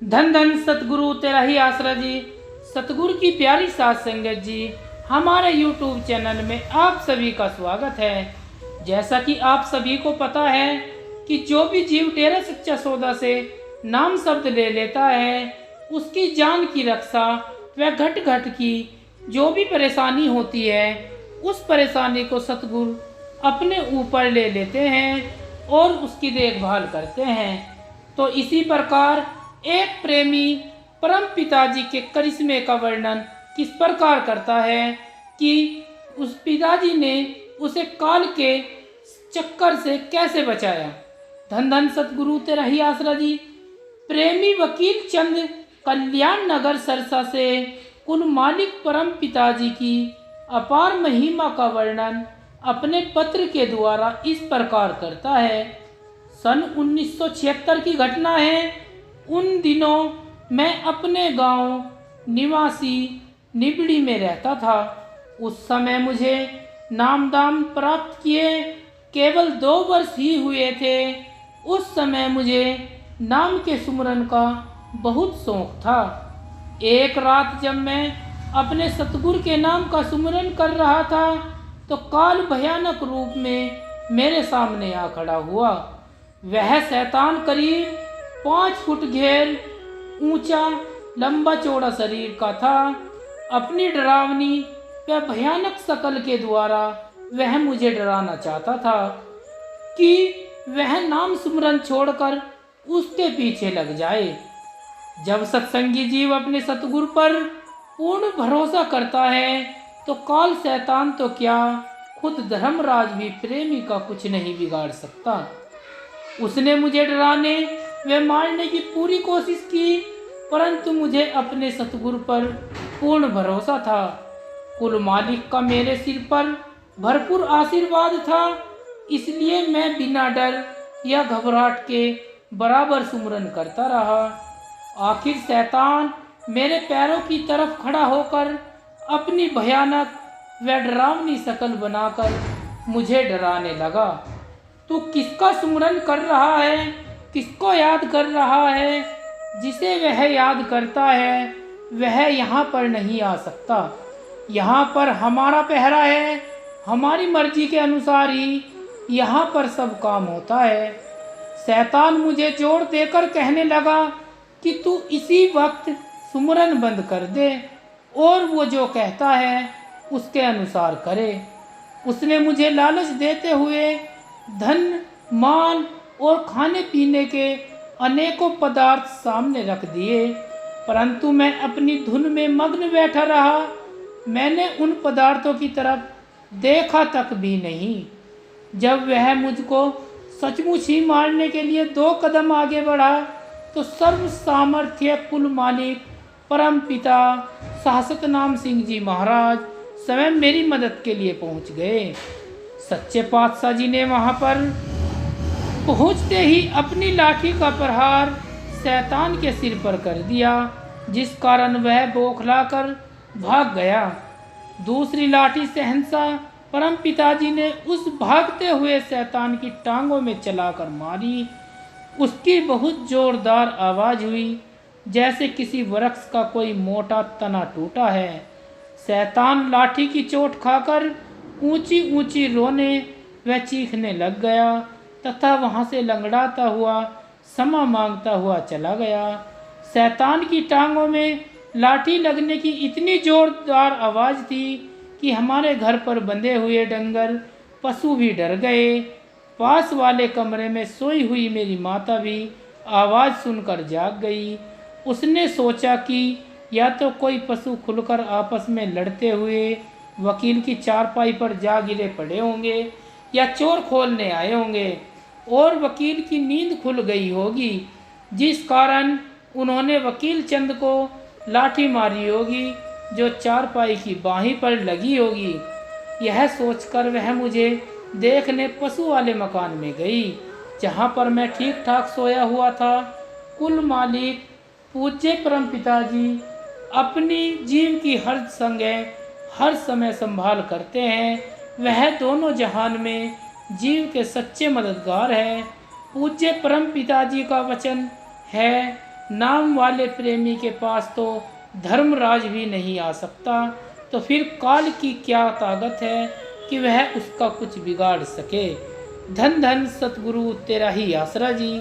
धन धन सतगुरु तेरा ही आसरा जी। सतगुरु की प्यारी साथ संगत जी, हमारे YouTube चैनल में आप सभी का स्वागत है। जैसा कि आप सभी को पता है कि जो भी जीव डेरा सच्चा सौदा से नाम शब्द ले लेता है, उसकी जान की रक्षा व घट घट की जो भी परेशानी होती है, उस परेशानी को सतगुरु अपने ऊपर ले लेते हैं और उसकी देखभाल करते हैं। तो इसी प्रकार एक प्रेमी परम पिताजी के करिश्मे का वर्णन किस प्रकार करता है कि उस पिताजी ने उसे काल के चक्कर से कैसे बचाया। धन धन सतगुरु तेरा ही आसरा जी। प्रेमी वकील चंद कल्याण नगर सरसा से कुल मालिक परम पिताजी की अपार महिमा का वर्णन अपने पत्र के द्वारा इस प्रकार करता है। सन 1976 की घटना है। उन दिनों मैं अपने गांव निवासी निबड़ी में रहता था। उस समय मुझे नाम दाम प्राप्त किए केवल 2 वर्ष ही हुए थे। उस समय मुझे नाम के सुमरन का बहुत शौक था। एक रात जब मैं अपने सतगुरु के नाम का सुमरन कर रहा था तो काल भयानक रूप में मेरे सामने आ खड़ा हुआ। वह शैतान करीब 5 फुट घेर ऊंचा लंबा चौड़ा शरीर का था। अपनी डरावनी व भयानक शकल के द्वारा वह मुझे डराना चाहता था कि वह नाम सुमरन छोड़कर उसके पीछे लग जाए। जब सत्संगी जीव अपने सतगुरु पर पूर्ण भरोसा करता है तो काल शैतान तो क्या, खुद धर्मराज भी प्रेमी का कुछ नहीं बिगाड़ सकता। उसने मुझे डराने व मारने की पूरी कोशिश की, परंतु मुझे अपने सतगुरु पर पूर्ण भरोसा था। कुल मालिक का मेरे सिर पर भरपूर आशीर्वाद था, इसलिए मैं बिना डर या घबराहट के बराबर सुमरन करता रहा। आखिर शैतान मेरे पैरों की तरफ खड़ा होकर अपनी भयानक व डरावनी शकल बनाकर मुझे डराने लगा। तू किसका सुमरन कर रहा है, किसको याद कर रहा है? जिसे वह याद करता है वह यहाँ पर नहीं आ सकता। यहाँ पर हमारा पहरा है, हमारी मर्जी के अनुसार ही यहाँ पर सब काम होता है। शैतान मुझे जोर देकर कहने लगा कि तू इसी वक्त सुमरन बंद कर दे और वो जो कहता है उसके अनुसार करे। उसने मुझे लालच देते हुए धन, माल और खाने पीने के अनेकों पदार्थ सामने रख दिए, परंतु मैं अपनी धुन में मग्न बैठा रहा। मैंने उन पदार्थों की तरफ देखा तक भी नहीं। जब वह मुझको सचमुच ही मारने के लिए 2 कदम आगे बढ़ा तो सर्व सामर्थ्य कुल मालिक परम पिता शाश्वत नाम सिंह जी महाराज स्वयं मेरी मदद के लिए पहुंच गए। सच्चे पातशाह जी ने वहां पर पहुंचते ही अपनी लाठी का प्रहार शैतान के सिर पर कर दिया, जिस कारण वह बौखलाकर भाग गया। दूसरी लाठी से शहंशाह परम पिताजी ने उस भागते हुए शैतान की टांगों में चलाकर मारी। उसकी बहुत जोरदार आवाज हुई, जैसे किसी वृक्ष का कोई मोटा तना टूटा है। शैतान लाठी की चोट खाकर ऊंची ऊंची रोने व चीखने लग गया तथा वहां से लंगड़ाता हुआ क्षमा मांगता हुआ चला गया। शैतान की टांगों में लाठी लगने की इतनी जोरदार आवाज़ थी कि हमारे घर पर बंधे हुए डंगर पशु भी डर गए। पास वाले कमरे में सोई हुई मेरी माता भी आवाज़ सुनकर जाग गई। उसने सोचा कि या तो कोई पशु खुलकर आपस में लड़ते हुए वकील की चारपाई पर जा गिरे पड़े होंगे या चोर खोलने आए होंगे और वकील की नींद खुल गई होगी, जिस कारण उन्होंने वकील चंद को लाठी मारी होगी जो चारपाई की बाहीं पर लगी होगी। यह सोचकर वह मुझे देखने पशु वाले मकान में गई, जहां पर मैं ठीक ठाक सोया हुआ था। कुल मालिक पूज्य परम पिताजी अपनी जीव की हर संगह हर समय संभाल करते हैं। वह दोनों जहान में जीव के सच्चे मददगार हैं। पूज्य परम पिताजी का वचन है नाम वाले प्रेमी के पास तो धर्मराज भी नहीं आ सकता, तो फिर काल की क्या ताकत है कि वह उसका कुछ बिगाड़ सके। धन धन सतगुरु तेरा ही आसरा जी।